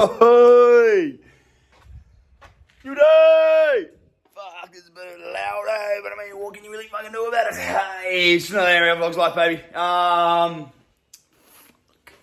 Hey! You day! Fuck, it's been a loud day, but I mean, what can you really fucking do about it? Hey, it's another Area Vlogs Life, baby. I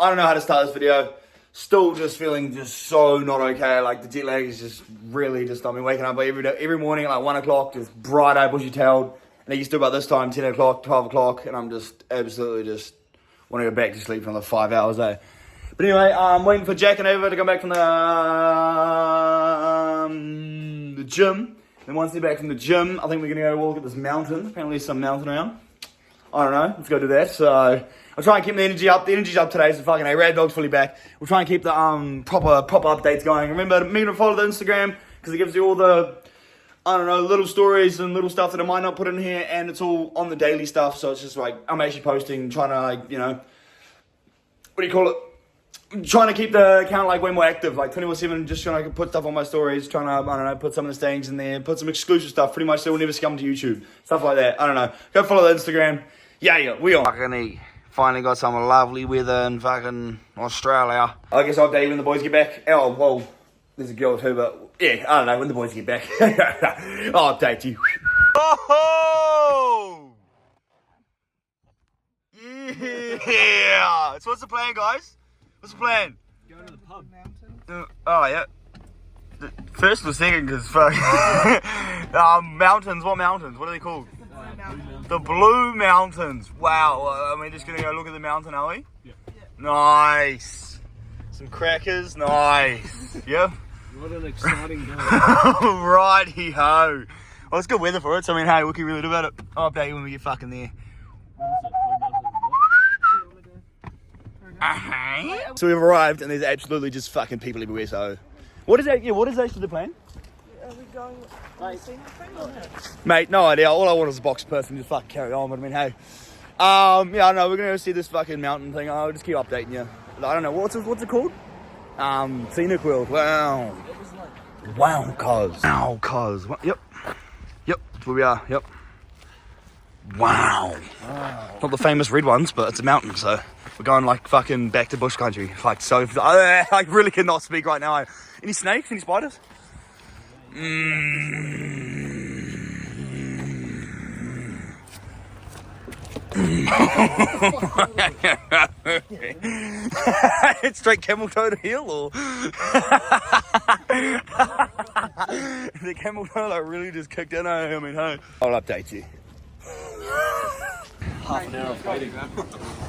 don't know how to start this video. Still just feeling just so not okay. Like, the jet lag is just really just, I mean, waking up every morning at like 1 o'clock, just bright-eyed, bushy-tailed. And it used to be about this time, 10 o'clock, 12 o'clock, and I'm just absolutely just want to go back to sleep for another 5 hours, eh? But anyway, I'm waiting for Jack and Ava to come back from the gym. And once they're back from the gym, I think we're going to go walk at this mountain. Apparently there's some mountain around. I don't know. Let's go do that. So I'll try and keep the energy up. The energy's up today, so fucking Rad Dog's fully back. We'll try and keep the proper updates going. Remember to follow the Instagram, because it gives you all the, I don't know, little stories and little stuff that I might not put in here. And it's all on the daily stuff. So it's just like, I'm actually posting, trying to like, you know, what do you call it? Trying to keep the account like way more active, like 24/7, just trying to put stuff on my stories, trying to, I don't know, put some of the things in there, put some exclusive stuff, pretty much so we'll never come to YouTube, stuff like that. I don't know. Go follow the Instagram. Yeah, we on. Fucking finally got some lovely weather in fucking Australia. I guess I'll update you when the boys get back. Oh, well, there's a girl too, but yeah, I don't know, when the boys get back. I'll update you. Oh! Yeah! So what's the plan, guys? What's the plan? Go to the pub. Oh, yeah. First or second, because fuck. Mountains, what mountains? What are they called? The Blue Mountains. Wow. We're just going to go look at the mountain, are we? Yeah. Nice. Some crackers. Nice. Yep. What an exciting day. Righty-ho. Well, it's good weather for it, so I mean, hey, what can we really do about it? I'll update you when we get fucking there. So we've arrived and there's absolutely just fucking people everywhere, so what is that? Yeah, what is actually the plan? Are we going on the Scenic thing or no? Mate, no idea. All I want is a box person to just fucking carry on, but I mean, hey. Yeah, I know, we're gonna go see this fucking mountain thing. I'll just keep updating you. I don't know, what's it called? Scenic World. Wow. Wow, cuz. Yep. That's where we are, yep. Wow. Not the famous red ones, but it's a mountain, so we're going like fucking back to bush country. Like, so, I really cannot speak right now. Any snakes? Any spiders? It's straight camel toe to heel, or the camel toe like really just kicked in. I mean, hey, I'll update you. Half an hour of waiting.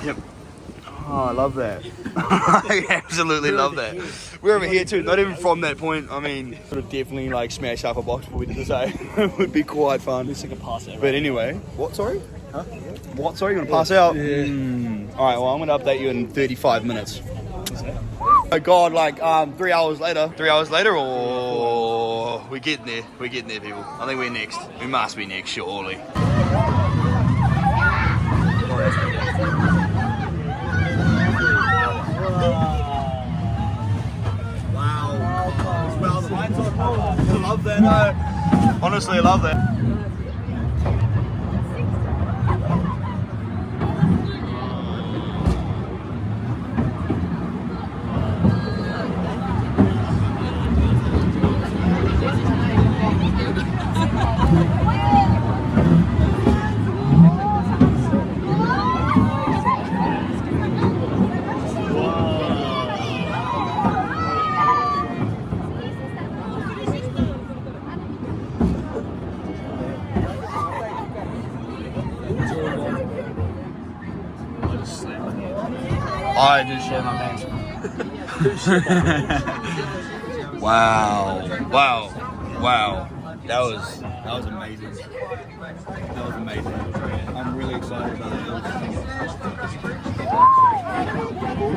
Yep. Oh, I love that. I absolutely love that. We're over here too, not even from that point. I mean, sort of definitely like smash half a box before we did this, eh? It would be quite fun. It's like a pass out. But anyway, what, sorry? Huh? What, sorry? You're going to pass out? Yeah. Alright, well, I'm going to update you in 35 minutes. Oh God, like 3 hours later, or we're getting there, people. I think we're next. We must be next, surely. Wow, the lights on. I love that. Honestly, I love that. I just shit my pants. Wow. That was amazing. I'm really excited about that.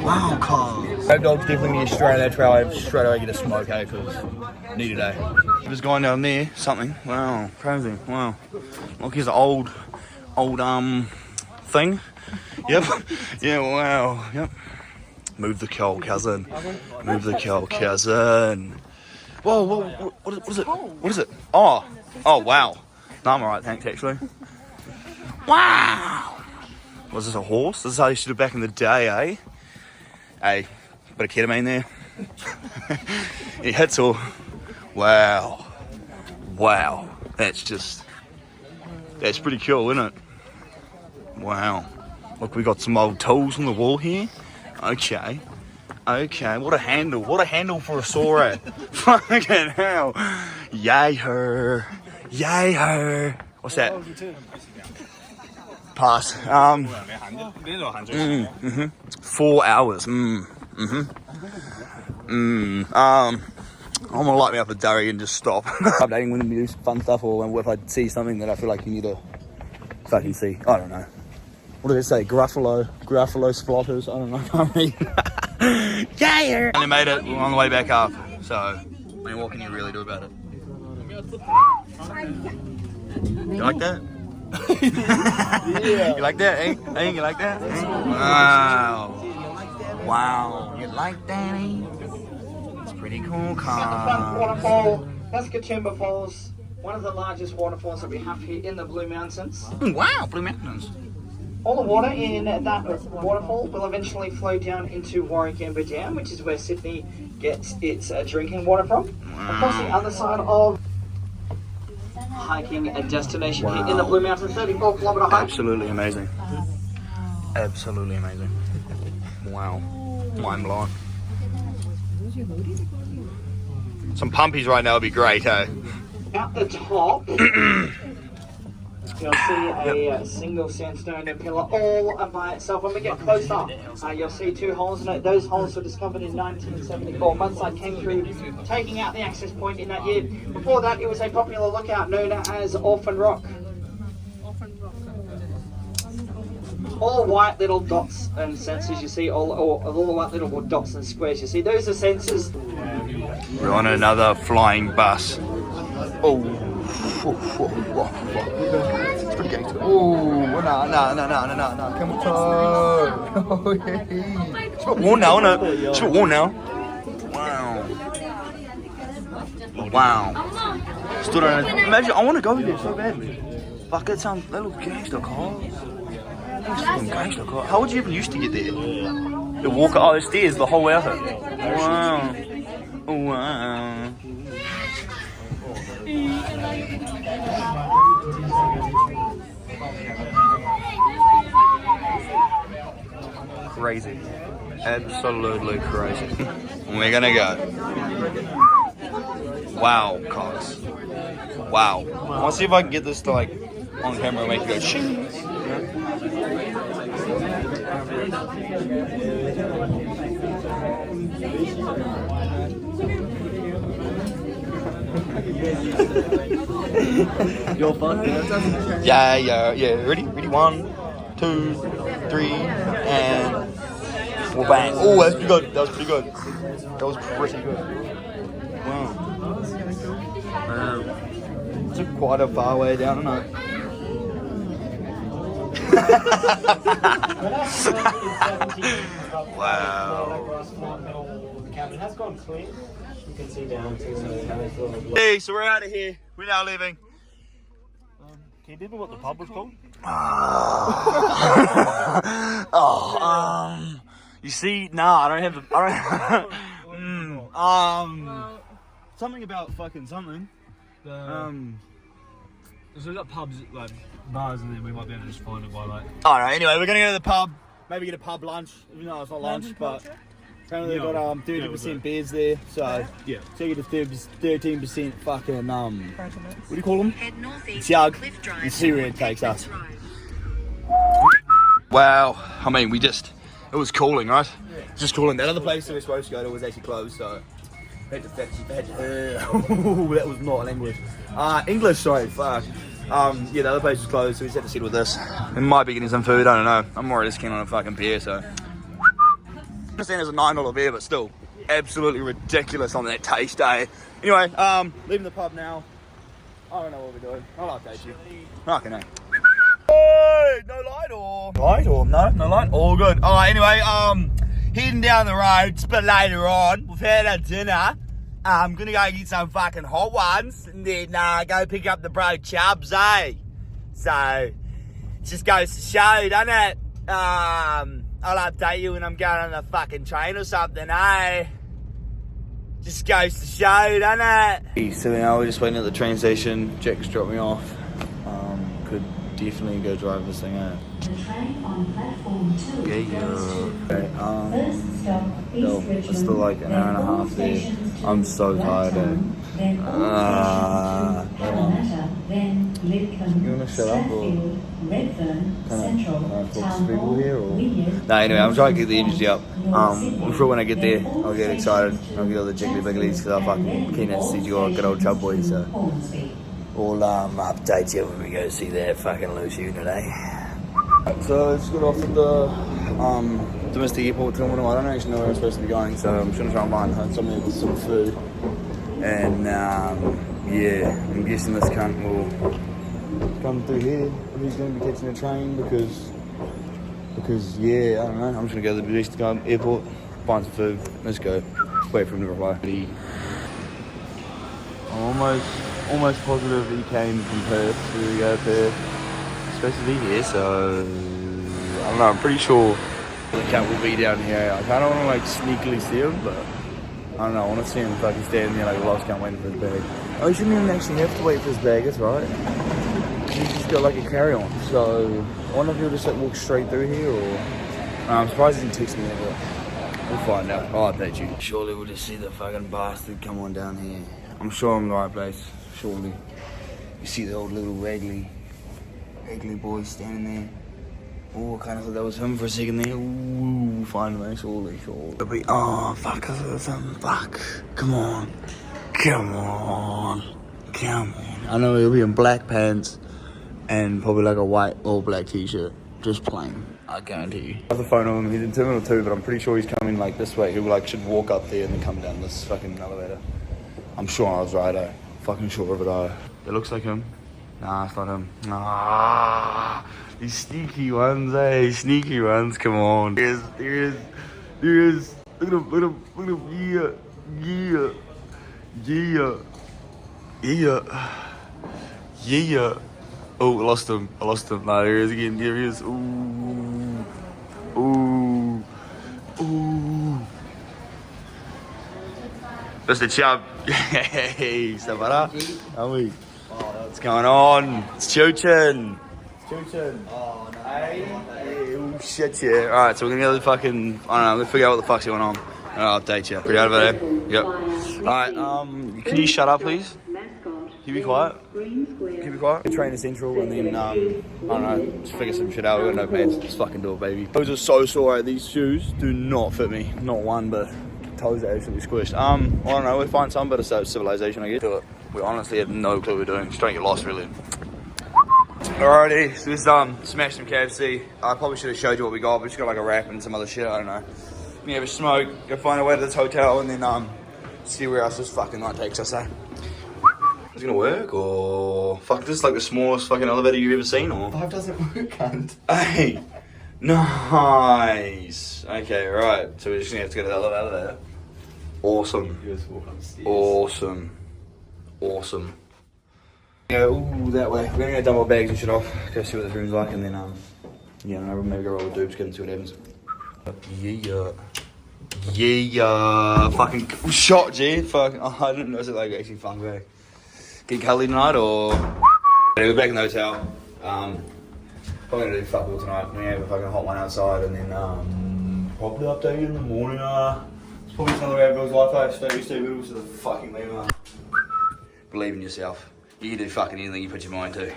Wow, cuz. That dog's definitely need to straight that trail. Straight away get a smoke, eh? Because need it, eh? There's going down there, something. Wow, crazy. Wow. Look, here's an old thing. Yep. Yeah, wow. Yep. Move the cow, cousin. Whoa, what is it? What is it? Oh, wow. No, I'm alright, thanks, actually. Wow. Was this a horse? This is how you should have back in the day, eh? Hey, bit of ketamine there. It hits all. Wow. Wow. That's pretty cool, isn't it? Wow. Look, we got some old tools on the wall here. Okay. Okay, what a handle. What a handle for a saw. Fucking hell. Yay her. Yay her. What's that? Pass. 4 hours. I'm gonna light me up a durry and just stop. Updating when we do fun stuff, or if I see something that I feel like you need to fucking see. I don't know. What did it say? Gruffalo splotters? I don't know. I can't read. Yeah! And they made it on the way back up. So, I mean, what can you really do about it? You like that? Yeah. You like that, eh? Hey, you like that? Eh? Wow. Wow. You like that, eh? It's pretty cool, Fun waterfall, that's Chubbsta Falls, one of the largest waterfalls that we have here in the Blue Mountains. Wow, Blue Mountains. All the water in that waterfall will eventually flow down into Warragamba Dam, which is where Sydney gets its drinking water from. Across the other side of hiking a destination here in the Blue Mountains, 34-kilometre hike. Absolutely amazing. Absolutely amazing. Wow. Mind blown. Some pumpies right now would be great, eh? At the top, you'll see a single sandstone pillar all by itself. When we get closer, you'll see 2 holes in it. Those holes were discovered in 1974. Mudslide came through, taking out the access point in that year. Before that, it was a popular lookout known as Orphan Rock. All white little dots and sensors you see, all the white little dots and squares you see, those are sensors. We're on another flying bus. Oh. It's pretty gangster. Oh, no. Come on. Oh, yeah. It's a bit warm now, isn't it? It's a bit warm now. Wow. Stood on it. Imagine, I want to go there so badly. Fuck, that little gangster cars. How would you even used to get there? The walk up the stairs the whole way up it. Wow. Wow. Crazy. Absolutely crazy. We're gonna go. Wow, cars. Wow. I want to see if I can get this to like on camera and make it go shing. You're fun. Yeah. Ready? 1, 2, 3, and well, bang. Oh, that's pretty good. That was pretty good. Wow. Took quite a far way down, isn't it? Wow. The cabin has gone clean. You can see down to the Hey, so we're out of here. We're now leaving. Can you tell me what the pub was called? You see, nah, I don't have the. Something about fucking something. So we've got pubs, like bars, and then we might be able to just find it by like. Alright, anyway, we're gonna go to the pub. Maybe get a pub lunch. Even though it's not lunch, but apparently they've got 30% beers there. So Yeah. so you get a 13% fucking what do you call them? Northeast, Jug. Cliff Drive, You see where it takes us. Cliff Drive. Wow, I mean, it was cooling, right? Yeah. Just cooling. That other place that we were supposed to go to was actually closed, so that was not language. English, sorry, fuck. Yeah, the other place was closed, so we just had to sit with this. We might be getting some food, I don't know. I'm already just keen on a fucking beer, so. I understand it's a $9 beer, but still, absolutely ridiculous on that taste, eh? Anyway, leaving the pub now. I don't know what we're doing. I'll update you. Okay, no. Hey, no light or? Light or? No light? All good. Alright, anyway, heading down the road, it's a bit later on. We've had our dinner. I'm gonna go get some fucking hot ones and then go pick up the bro Chubbs, eh? So, it just goes to show, doesn't it? I'll update you when I'm going on the fucking train or something, eh? Just goes to show, doesn't it? So now we're just waiting at the train station. Jack's dropped me off. Could definitely go drive this thing out. The train on platform 2. Okay, First stop, East no, Richmond, it's still like an hour and a half there. I'm so tired, Then all stations to Parramatta, then Lidcombe, You wanna shut up or Strathfield, Redfern, can I Central, talk to Town people Hall, here or? Wynyard, No, anyway, I'm trying to get the energy up. North I'm Sydney, sure when I get there, then all I'll get excited. I'll get all the jiggly bigglies because I'm fucking keen to see your good old chub boy. So Hornsby. we'll update you when we go see that fucking loose unit, eh? So I just got off at the domestic airport terminal. I don't actually know where I'm supposed to be going, so I'm just gonna try and find something with some food. And yeah, I'm guessing this cunt will come through here. If he's gonna be catching a train because yeah, I don't know. I'm just gonna go to the domestic airport, find some food. Let's go. Wait for him to reply. I'm almost positive he came from Perth. Here we go, Perth. Supposed to be here, so I don't know. I'm pretty sure the cat will be down here. I kind of want to like sneakily see him, but I don't know. I want to see him fucking standing there like a lost cunt waiting for his bag. Oh, he shouldn't even actually have to wait for his bag. That's right. He's just got like a carry-on. So I wonder if he'll just like walk straight through here, or I'm surprised he didn't text me that. But we'll find out. I'll update you. Surely we'll just see the fucking bastard come on down here. I'm sure I'm in the right place. Surely. You see the old little Ragley boy standing there. Oh, I kind of thought that was him for a second there. Ooh, finally, surely. Oh, fuck, fuck. Come on. I know he'll be in black pants and probably like a white or black t-shirt. Just plain. I guarantee you. I have the phone on him. He's in Terminal 2, but I'm pretty sure he's coming like this way. He like should walk up there and then come down this fucking elevator. I'm sure I was right, fucking sure of it, It looks like him. Nah, it's not him. Ah, these sneaky ones, sneaky ones. Come on. There is. Look at him. Yeah. Oh, I lost him. Nah, there he is again. There he is. Ooh. Mr. Chubb. Hey, Savara. What's going on? It's Chuchin. Oh, no. Oh, shit, yeah. Alright, so we're gonna go to the fucking, I don't know, I'm gonna figure out what the fuck's going on. And I'll update you. Pretty out of it, eh? Yep. Alright, can you shut up, please? Can you be quiet? Train to Central and then, I don't know, just figure some shit out. We got no pants. Let's fucking do it, baby. Those are so sore. These shoes do not fit me. Not one, but toes are absolutely squished. I don't know, we'll find some bit of civilization, I guess. Do it. We honestly have no clue what we're doing. Just don't get lost, really. Alrighty, so this smashed some KFC. I probably should have showed you what we got. We just got like a wrap and some other shit. I don't know. We have a smoke. Go find our way to this hotel and then see where else this fucking night takes us. Is it gonna work or fuck? This is like the smallest fucking elevator you've ever seen, or 5 doesn't work, cunt. Hey, nice. Okay, right. So we're just gonna have to get the elevator. Awesome. You just walk upstairs. Awesome. Ooh, that way. We're gonna go dump our bags and shit off, go see what this room's like, and then, yeah, maybe go roll with dupes, get and see what happens. Yeah. Fucking shot, G. Fucking, I didn't know it was like actually fun, bro. Get cuddly tonight, or? We're back in the hotel. Probably gonna do fuck all tonight. We're gonna have a fucking hot one outside, and then, probably update you in the morning, It's probably another Admiral's life, stay middle to the fucking Lima. Believe in yourself. You can do fucking anything you put your mind to.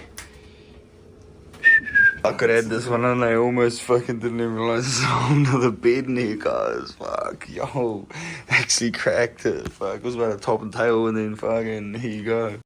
I could add this one and I almost fucking didn't even realise it's under the bed in here, guys. Fuck, yo. Actually cracked it. Fuck, it was about a top and tail and then fucking, here you go.